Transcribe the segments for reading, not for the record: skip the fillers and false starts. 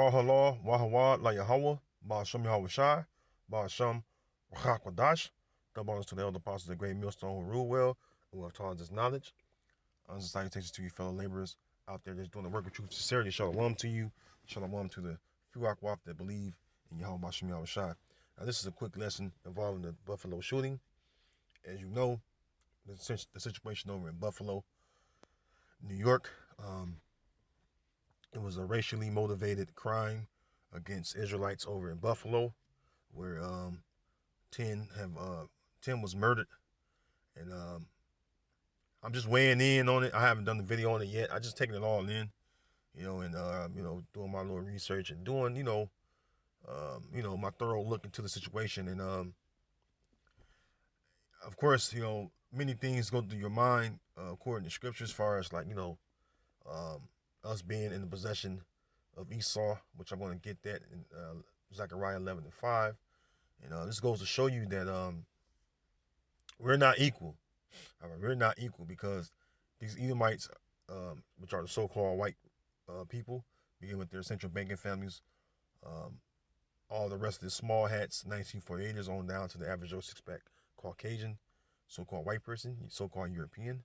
Call halal, wahawad, la Yahweh, Ba'asham Yahweh Shai, Ba'asham Rachakwadash. Double honors to the elder apostles, the great millstone who rule well, who have taught us knowledge. Salutations to you, fellow laborers out there just doing the work of truth, sincerity. Shalom to you. Shalom to the few Waf that believe in Yahweh Ba'asham Yahweh Shai. Now, this is a quick lesson involving the Buffalo shooting. As you know, the situation over in Buffalo, New York, it was a racially motivated crime against Israelites over in Buffalo, where 10 was murdered, and I'm just weighing in on it. I haven't done the video on it yet. I just taking it all in, and doing my little research and doing my thorough look into the situation, and of course, many things go through your mind according to scripture, as far as us being in the possession of Esau, which I'm going to get that in Zechariah 11:5. And this goes to show you that we're not equal. All right, we're not equal because these Edomites, which are the so-called white people, begin with their central banking families, all the rest of the small hats, 1948ers on down to the average Joe six-pack Caucasian, so-called white person, so-called European.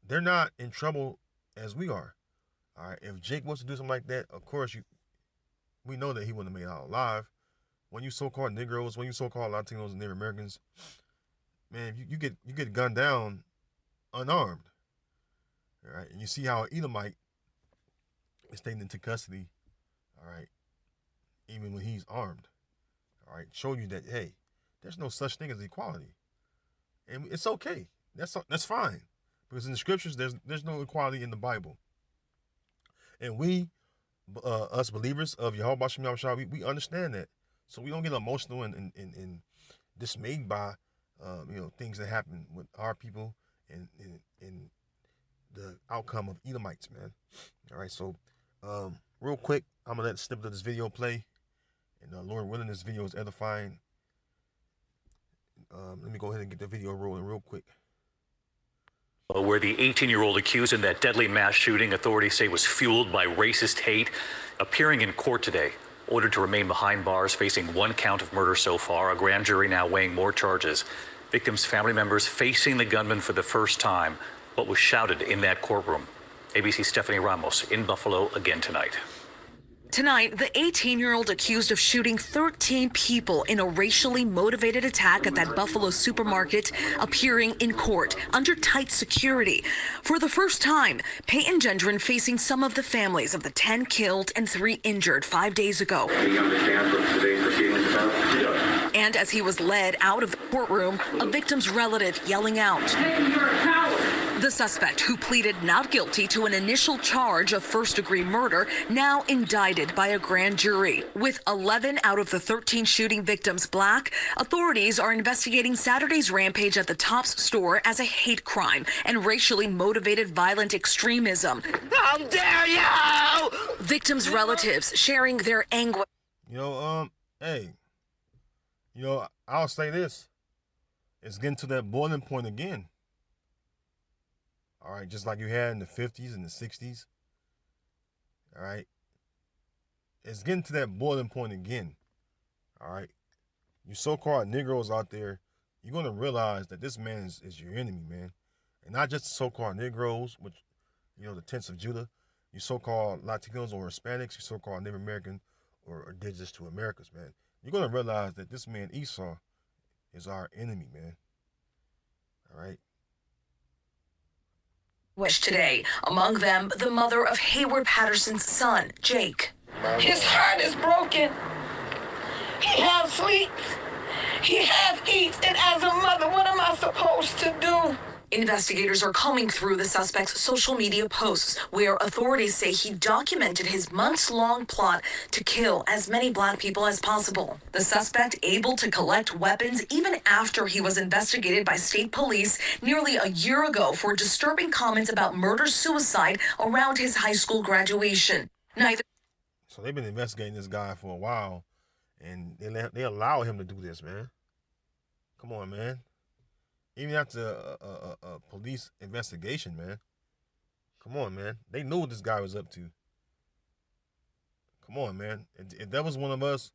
They're not in trouble as we are. All right, if Jake wants to do something like that, of course we know that he wouldn't have made it out alive. When you so-called Negroes, when you so-called Latinos and Native Americans, man, you get gunned down unarmed. All right, and you see how Edomite is taken into custody. All right, even when he's armed. All right, show you that, hey, there's no such thing as equality, and it's okay. That's fine, because in the scriptures there's no equality in the Bible, and we, us believers of Yahweh Ba'asham Yahweh Shai, we understand that, so we don't get emotional and dismayed by things that happen with our people and the outcome of Edomites, man. All right, so real quick, I'm gonna let the snippet of this video play, and Lord willing, this video is edifying. Let me go ahead and get the video rolling real quick. Where the 18-year-old accused in that deadly mass shooting authorities say was fueled by racist hate, appearing in court today, ordered to remain behind bars, facing one count of murder so far. A grand jury now weighing more charges. Victims' family members facing the gunman for the first time. What was shouted in that courtroom? ABC's Stephanie Ramos in Buffalo again tonight. Tonight, the 18-year-old accused of shooting 13 people in a racially motivated attack at that Buffalo supermarket appearing in court under tight security. For the first time, Peyton Gendron facing some of the families of the 10 killed and 3 injured 5 days ago. Do you understand what today's proceedings about? And as he was led out of the courtroom, a victim's relative yelling out. Hey, you're a coward! The suspect, who pleaded not guilty to an initial charge of first-degree murder, now indicted by a grand jury. With 11 out of the 13 shooting victims Black, authorities are investigating Saturday's rampage at the Tops store as a hate crime and racially motivated violent extremism. How dare you! Victims' relatives sharing their anguish. Hey, I'll say this. It's getting to that boiling point again. All right, just like you had in the 50s and the 60s. All right. It's getting to that boiling point again. All right. You so-called Negroes out there, you're going to realize that this man is your enemy, man. And not just the so-called Negroes, which, the tents of Judah. You so-called Latinos or Hispanics, you so-called Native American or indigenous to Americas, man. You're going to realize that this man Esau is our enemy, man. All right. Today, among them, the mother of Hayward Patterson's son, Jake. His heart is broken. He has sleeps. He has eats. And as a mother, what am I supposed to do? Investigators are combing through the suspect's social media posts, where authorities say he documented his months-long plot to kill as many Black people as possible. The suspect able to collect weapons even after he was investigated by state police nearly a year ago for disturbing comments about murder-suicide around his high school graduation. So they've been investigating this guy for a while, and they allow him to do this, man. Come on, man. Even after a police investigation, man. Come on, man. They knew what this guy was up to. Come on, man. If that was one of us,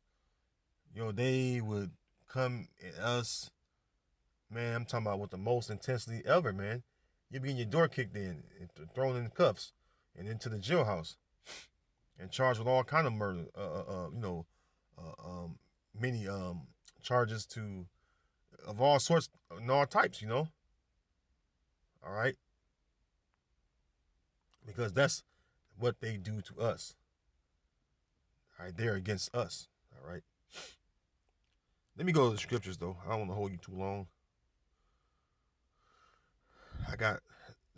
they would come at us, man. I'm talking about with the most intensity ever, man. You'd be in your door kicked in, and thrown in cuffs, and into the jailhouse, and charged with all kind of murder. Many charges of all sorts and all types. All right, because that's what they do to us. All right, they're against us. All right. Let me go to the scriptures, though. I don't want to hold you too long. I got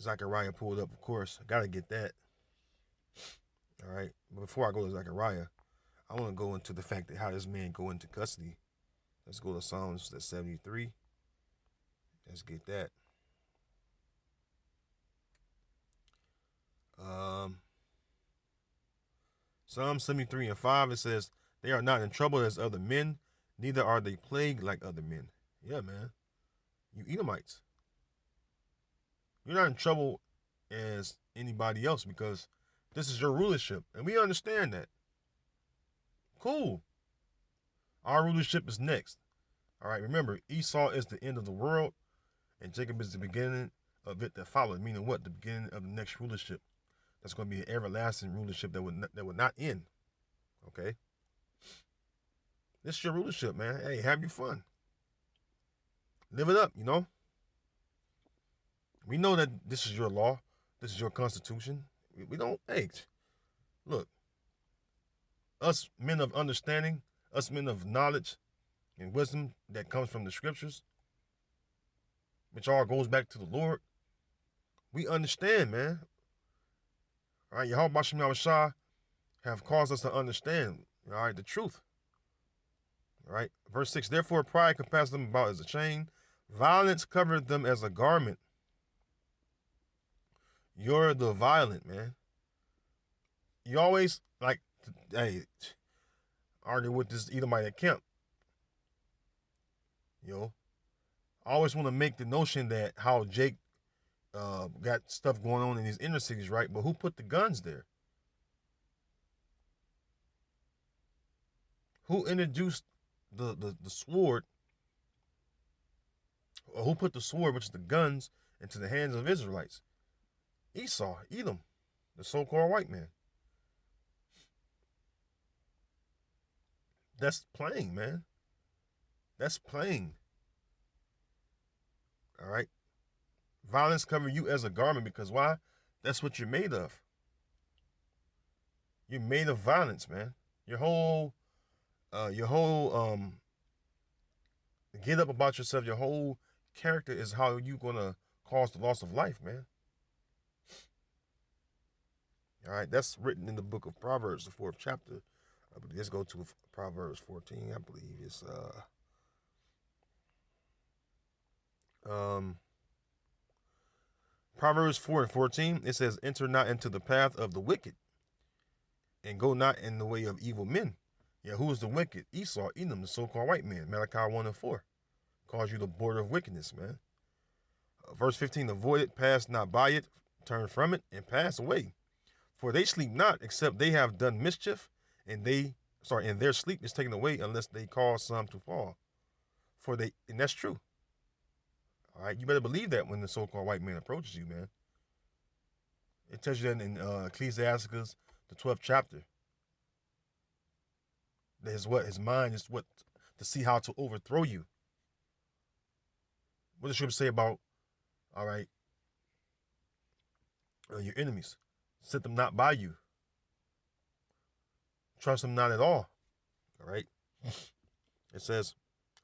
Zechariah pulled up, of course. I got to get that. All right. But before I go to Zechariah, I want to go into the fact that how this man go into custody. Let's go to Psalms 73. Let's get that. Psalm 73 and 5, it says, they are not in trouble as other men, neither are they plagued like other men. Yeah, man. You Edomites. You're not in trouble as anybody else because this is your rulership. And we understand that. Cool. Our rulership is next. All right, remember, Esau is the end of the world, and Jacob is the beginning of it that followed. Meaning what? The beginning of the next rulership. That's going to be an everlasting rulership that would not end. Okay? This is your rulership, man. Hey, have your fun. Live it up, We know that this is your law. This is your constitution. We don't, hey, look. Us men of understanding, us men of knowledge and wisdom that comes from the scriptures, which all goes back to the Lord, we understand, man. All right, Yahweh Bashem Yahushua have caused us to understand, all right, the truth. All right, verse 6, therefore pride compassed them about as a chain, violence covered them as a garment. You're the violent, man. You always, argue with this Edomite at camp. I always want to make the notion that how Jake got stuff going on in these inner cities, right? But who put the guns there? Who introduced the sword? Or who put the sword, which is the guns, into the hands of Israelites? Esau, Edom, the so-called white man. That's playing, man. That's playing. All right? Violence cover you as a garment because why? That's what you're made of. You're made of violence, man. Your whole get up about yourself, your whole character is how you gonna cause the loss of life, man. All right, that's written in the book of Proverbs, the 4th chapter. Let's go to Proverbs 14. I believe it's Proverbs 4 and 14. It says, "Enter not into the path of the wicked, and go not in the way of evil men." Yeah, who is the wicked? Esau, Edom, the so-called white man. Malachi 1 and 4 calls you the border of wickedness, man. Verse 15, avoid it, pass not by it, turn from it, and pass away. For they sleep not, except they have done mischief, and their sleep is taken away unless they cause some to fall. And that's true. All right, you better believe that when the so-called white man approaches you, man. It tells you that in Ecclesiasticus, the 12th chapter. That his mind is what to see how to overthrow you. What does the scripture say about, all right, your enemies? Set them not by you. Trust them not at all. All right. It says,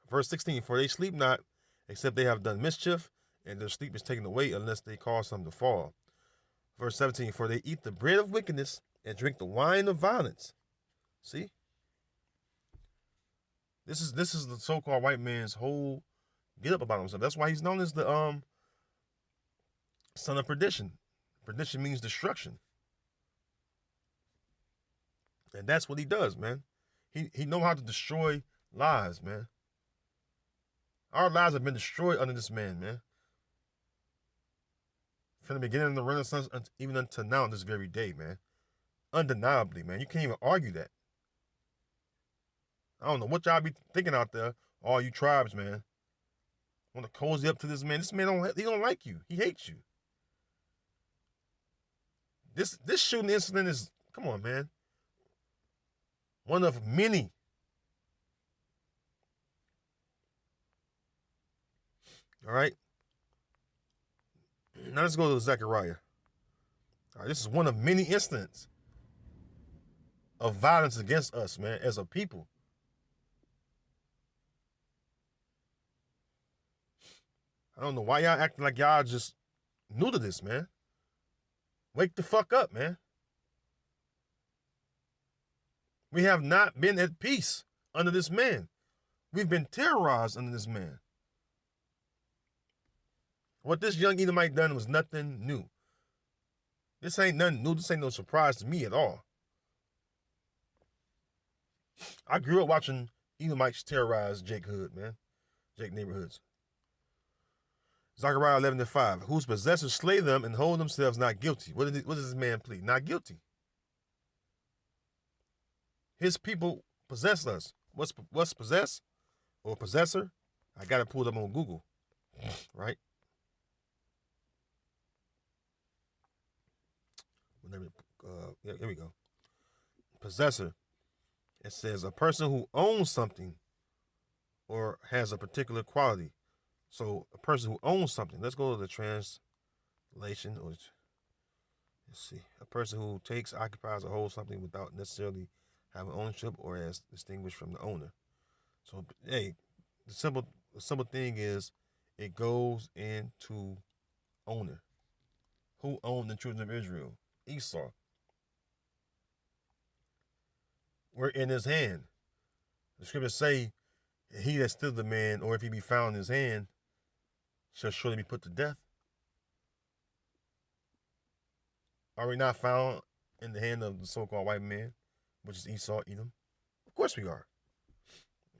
verse 16, for they sleep not, except they have done mischief, and their sleep is taken away unless they cause some to fall. Verse 17, for they eat the bread of wickedness and drink the wine of violence. See? This is the so-called white man's whole get up about himself. That's why he's known as the son of perdition. Perdition means destruction. And that's what he does, man. He know how to destroy lives, man. Our lives have been destroyed under this man, man. From the beginning of the Renaissance even until now, this very day, man. Undeniably, man. You can't even argue that. I don't know what y'all be thinking out there, all you tribes, man. Want to cozy up to this man. This man don't like you. He hates you. This shooting incident is, come on, man, one of many. All right. Now let's go to Zechariah. All right, this is one of many incidents of violence against us, man, as a people. I don't know why y'all acting like y'all just new to this, man. Wake the fuck up, man. We have not been at peace under this man. We've been terrorized under this man. What this young Edomite done was nothing new. This ain't nothing new. This ain't no surprise to me at all. I grew up watching Edomites terrorize Jake Hood, man. Jake neighborhoods. Zechariah 11:5. Whose possessors slay them and hold themselves not guilty. What does this man plead? Not guilty. His people possess us. What's possess or possessor? I got to pull it up on Google, right? Here we go. Possessor. It says a person who owns something or has a particular quality. So a person who owns something. Let's go to the translation. Or let's see. A person who takes, occupies, or holds something without necessarily having ownership or as distinguished from the owner. So hey, the simple thing is it goes into owner. Who owned the children of Israel? Esau. We're in his hand. The scriptures say, he that steals the man, or if he be found in his hand, shall surely be put to death. Are we not found in the hand of the so-called white man, which is Esau, Edom? Of course we are.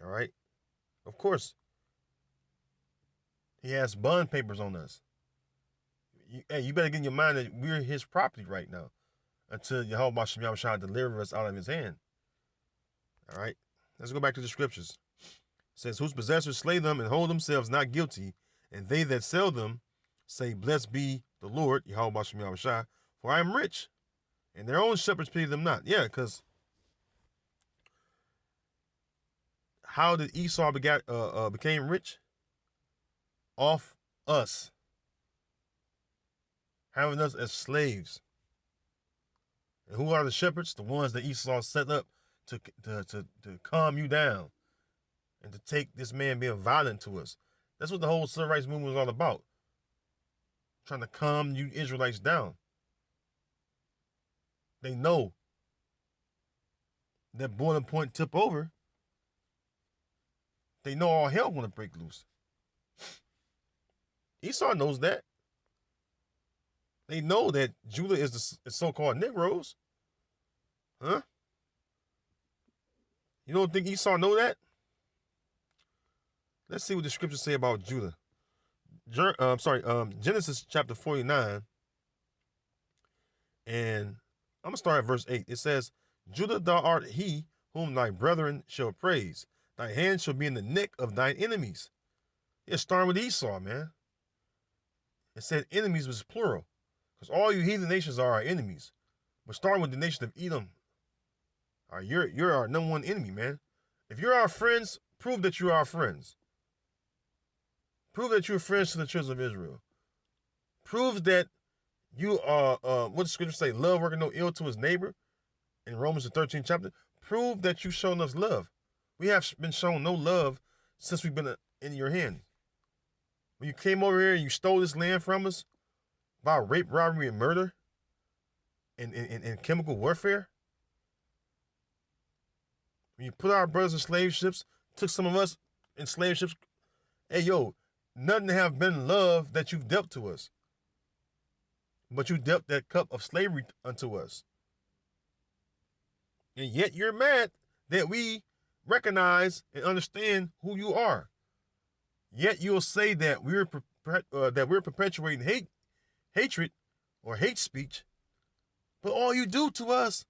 All right? Of course. He has bond papers on us. Hey, you better get in your mind that we're his property right now until Yahweh Shem Yahushua deliver us out of his hand. All right? Let's go back to the scriptures. It says, whose possessors slay them and hold themselves not guilty, and they that sell them say, blessed be the Lord, Yahweh Shem Yahushua, for I am rich, and their own shepherds pity them not. Yeah, because how did Esau became rich? Off us. Having us as slaves. And who are the shepherds? The ones that Esau set up to calm you down and to take this man being violent to us. That's what the whole civil rights movement was all about. Trying to calm you Israelites down. They know that boiling point tip over. They know all hell gonna break loose. Esau knows that. They know that Judah is the so-called Negroes. Huh? You don't think Esau know that? Let's see what the scriptures say about Judah. Genesis chapter 49. And I'm going to start at verse 8. It says, Judah, thou art he whom thy brethren shall praise. Thy hand shall be in the neck of thine enemies. It's starting with Esau, man. It said enemies was plural. Because all you heathen nations are our enemies. But starting with the nation of Edom. All right, you're our number one enemy, man. If you're our friends, prove that you're our friends. Prove that you're friends to the children of Israel. Prove that you are, what the scripture say, love working no ill to his neighbor in Romans the 13th chapter. Prove that you've shown us love. We have been shown no love since we've been in your hand. When you came over here and you stole this land from us by rape, robbery, and murder and chemical warfare. When you put our brothers in slave ships, took some of us in slave ships. Hey, yo, nothing have been love that you've dealt to us. But you dealt that cup of slavery unto us. And yet you're mad that we recognize and understand who you are. Yet you'll say that we're perpetuating hatred or hate speech. But all you do to us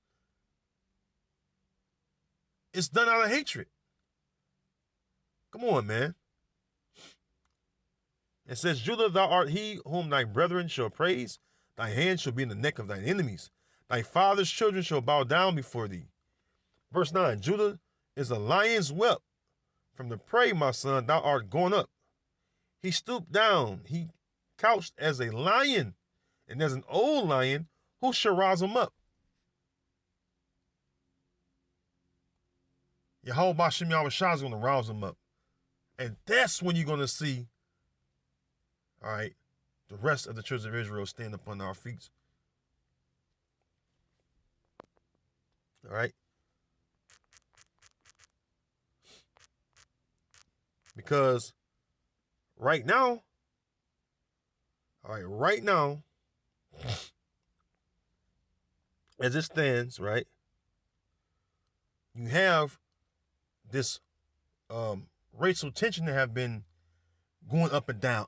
is done out of hatred. Come on, man. It says, Judah, thou art he whom thy brethren shall praise. Thy hand shall be in the neck of thine enemies. Thy father's children shall bow down before thee. Verse 9, Judah is a lion's whelp. From the prey, my son, thou art gone up. He stooped down. He couched as a lion. And as an old lion, who shall rouse him up? Yahweh Bashem Yahushua is going to rouse him up. And that's when you're going to see, all right, the rest of the children of Israel stand upon our feet. All right. Because right now, as it stands, right, you have this racial tension that have been going up and down.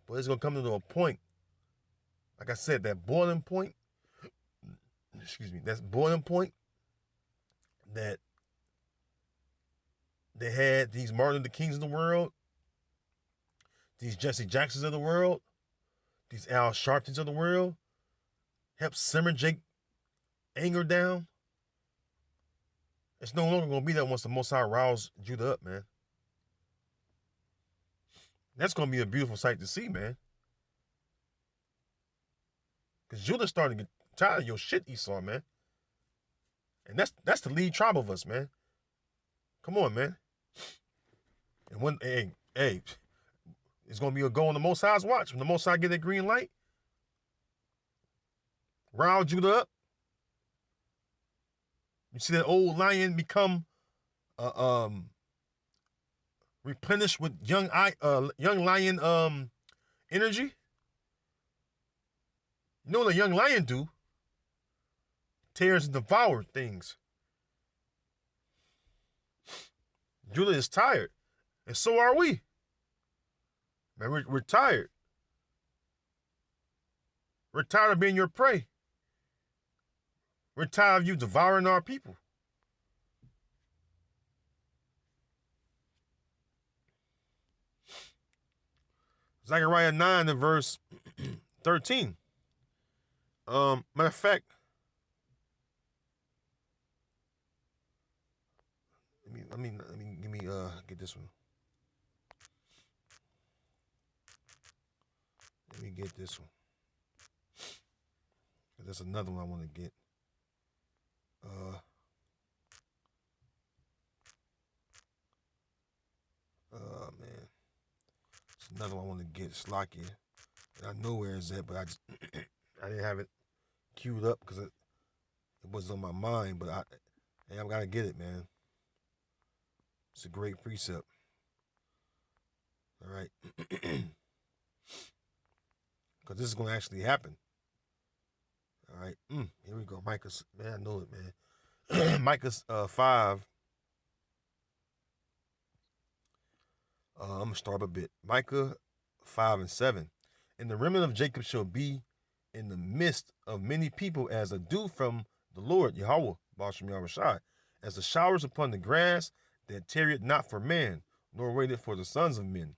But it's going to come to a point, like I said, that boiling point, that's boiling point that they had these Martin Luther Kings of the world, these Jesse Jacksons of the world, these Al Sharptons of the world, help simmer Jake anger down. It's no longer going to be that once the Most High rouse Judah up, man. That's going to be a beautiful sight to see, man. Because Judah's starting to get tired of your shit, Esau, man. And that's the lead tribe of us, man. Come on, man. And when, hey, it's going to be a go on the Most High's watch. When the Most High get that green light, rouse Judah up. You see that old lion become replenished with young lion energy. You know what a young lion do? Tears and devour things. Judah is tired, and so are we. Man, we're tired. We're tired of being your prey. We're tired of you devouring our people. Zechariah 9 and verse 13. Matter of fact, let me get this one. Let me get this one. There's another one I want to get. Man. It's another one I want to get. Slocky. And I know where it's at, but I didn't have it queued up because it was on my mind, but I've got to get it, man. It's a great precept. All right. Because this is going to actually happen. All right. Here we go. Micah, man, I know it, man. Micah 5. I'm going to start up a bit. Micah 5 and 7. And the remnant of Jacob shall be in the midst of many people as a dew from the Lord, Yahweh, Bashem Yahushua, as the showers upon the grass that tarrieth not for man, nor waited for the sons of men.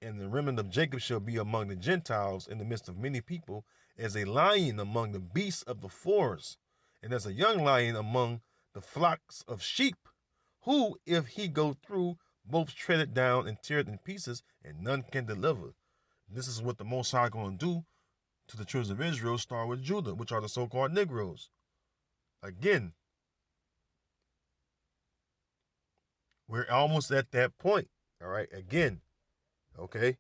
And the remnant of Jacob shall be among the Gentiles in the midst of many people, as a lion among the beasts of the forest, and as a young lion among the flocks of sheep, who, if he go through, both tread it down and tear it in pieces, and none can deliver. This is what the Most High going to do to the children of Israel, start with Judah, which are the so-called Negroes. Again, we're almost at that point. All right, again, okay,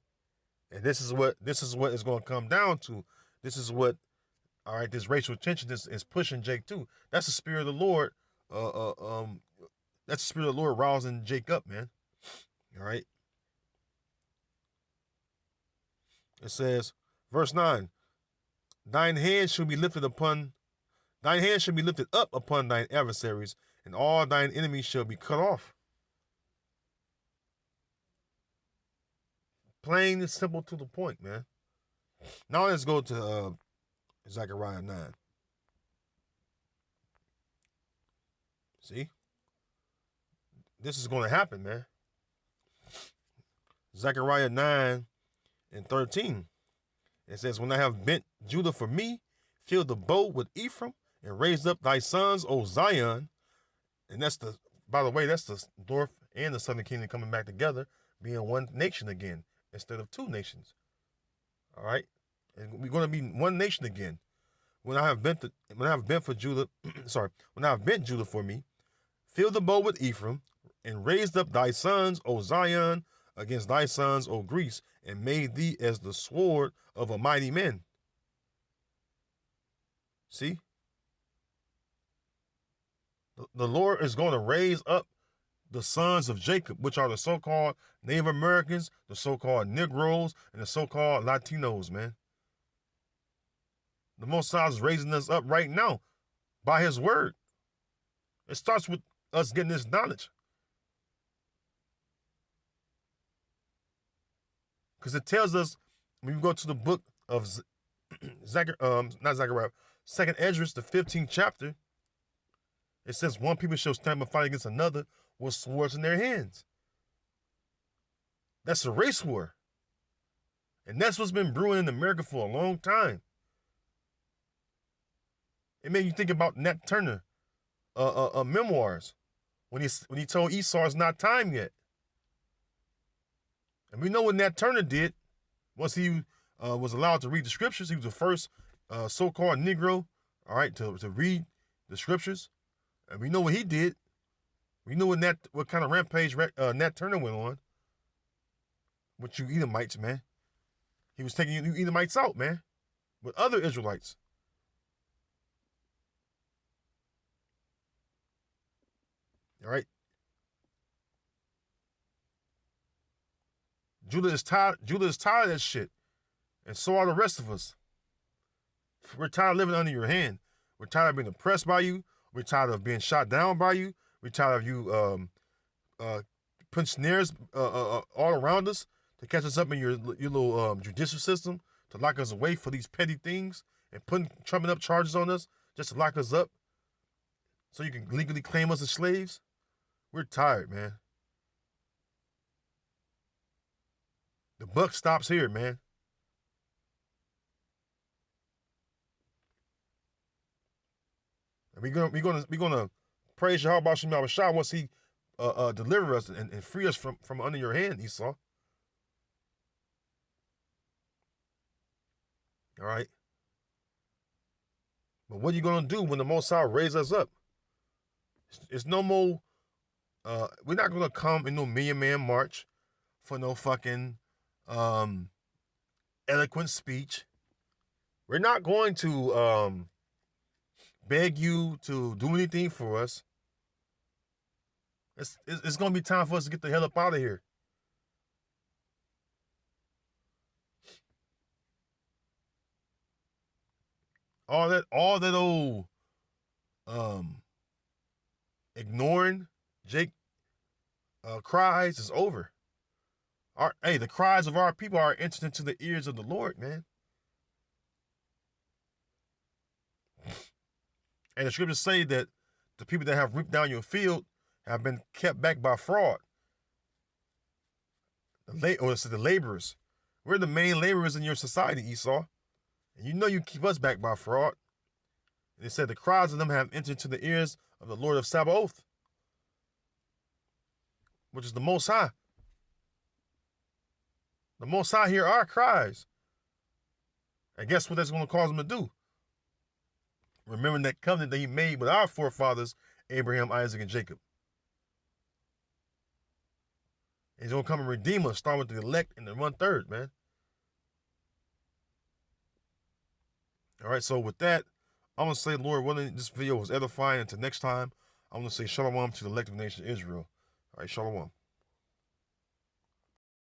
and this is what is going to come down to. This is what, all right, this racial tension is pushing Jake too. That's the spirit of the Lord. That's the spirit of the Lord rousing Jake up, man. All right. It says, verse 9, thine hand shall be lifted up upon thine adversaries, and all thine enemies shall be cut off. Plain and simple to the point, man. Now let's go to Zechariah 9. See? this is going to happen, man. Zechariah 9:13. It says, when I have bent Judah for me, filled the bow with Ephraim, and raised up thy sons, O Zion. And that's the, by the way, that's the north and the southern kingdom coming back together, being one nation again, instead of two nations. All right? And we're going to be one nation again. When I have bent for Judah, when I have bent Judah for me, filled the bow with Ephraim, and raised up thy sons, O Zion, against thy sons, O Greece, and made thee as the sword of a mighty man. See? The Lord is going to raise up the sons of Jacob, which are the so-called Native Americans, the so-called Negroes, and the so-called Latinos, man. The Most High is raising us up right now by his word. It starts with us getting this knowledge. Because it tells us, when you go to the book of not Zechariah, 2nd Esdras, the 15th chapter, it says one people shall stand and fight against another with swords in their hands. That's a race war. And that's what's been brewing in America for a long time. It made you think about Nat Turner memoirs when he told Esau it's not time yet. And we know what Nat Turner did once he was allowed to read the scriptures. He was the first so-called Negro, all right, to read the scriptures. And we know what he did. We know what kind of rampage Nat Turner went on with you Edomites, man. He was taking you Edomites out, man, with other Israelites. All right. Judah is tired of that shit. And so are the rest of us. We're tired of living under your hand. We're tired of being oppressed by you. We're tired of being shot down by you. We're tired of you putting snares all around us to catch us up in your little judicial system, to lock us away for these petty things and trumping up charges on us just to lock us up so you can legally claim us as slaves. We're tired, man. The buck stops here, man. And we're gonna praise Yahweh Shem Yahushua once he deliver us and free us from under your hand, Esau. All right. But what are you gonna do when the Most High raise us up? It's no more. We're not gonna come in no Million Man March for no fucking eloquent speech. We're not going to beg you to do anything for us. It's going to be time for us to get the hell up out of here. All that old ignoring Jake cries is over. The cries of our people are entered into the ears of the Lord, man. And the scriptures say that the people that have reaped down your field have been kept back by fraud. The laborers. We're the main laborers in your society, Esau. And you know you keep us back by fraud. And it said the cries of them have entered into the ears of the Lord of Sabaoth, which is the Most High. The Most High hear our cries. And guess what that's going to cause them to do? Remembering that covenant that he made with our forefathers, Abraham, Isaac, and Jacob. He's going to come and redeem us, starting with the elect and the 1/3, man. All right, so with that, I'm going to say, Lord willing, this video was edifying. Until next time, I'm going to say shalom to the elective nation of Israel. All right, shalom.